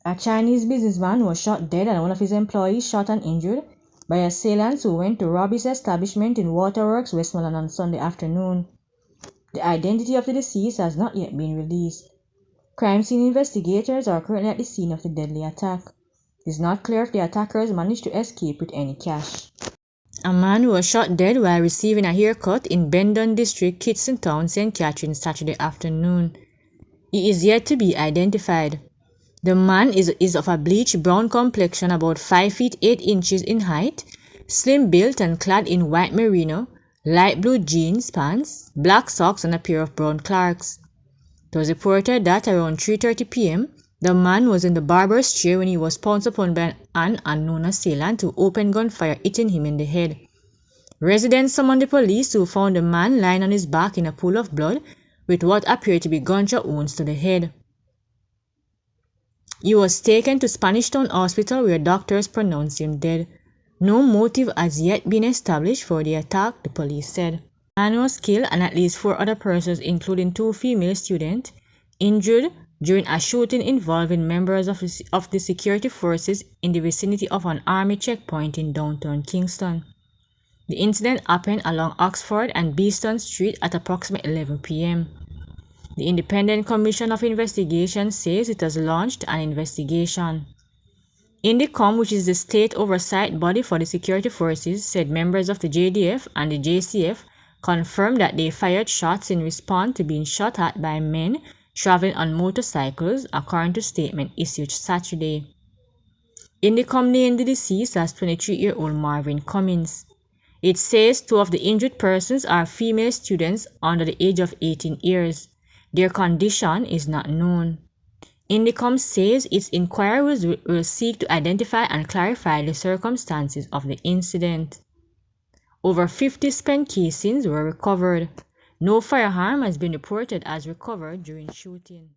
A Chinese businessman was shot dead and one of his employees shot and injured by assailants who went to rob his establishment in Waterworks, Westmoreland on Sunday afternoon. The identity of the deceased has not yet been released. Crime scene investigators are currently at the scene of the deadly attack. It is not clear if the attackers managed to escape with any cash. A man was shot dead while receiving a haircut in Bendon District, Kitson Town, St. Catharines, Saturday afternoon. He is yet to be identified. The man is of a bleach brown complexion, about 5 feet 8 inches in height, slim built and clad in white merino, light blue jeans pants, black socks and a pair of brown Clarks. It was reported that around 3:30 p.m., the man was in the barber's chair when he was pounced upon by an unknown assailant who opened gunfire, hitting him in the head. Residents summoned the police, who found the man lying on his back in a pool of blood with what appeared to be gunshot wounds to the head. He was taken to Spanish Town Hospital where doctors pronounced him dead. No motive has yet been established for the attack, the police said. The man was killed and at least 4 other persons, including 2 female students, injured during a shooting involving members of the security forces in the vicinity of an army checkpoint in downtown Kingston. The incident happened along Oxford and Beeston Street at approximately 11 p.m. The Independent Commission of Investigation says it has launched an investigation. INDECOM, which is the state oversight body for the security forces, said members of the JDF and the JCF confirmed that they fired shots in response to being shot at by men traveling on motorcycles, according to a statement issued Saturday. INDECOM named the deceased as 23-year-old Marvin Cummins. It says 2 of the injured persons are female students under the age of 18 years. Their condition is not known. INDECOM says its inquiry will seek to identify and clarify the circumstances of the incident. Over 50 spent casings were recovered. No firearm has been reported as recovered during shooting.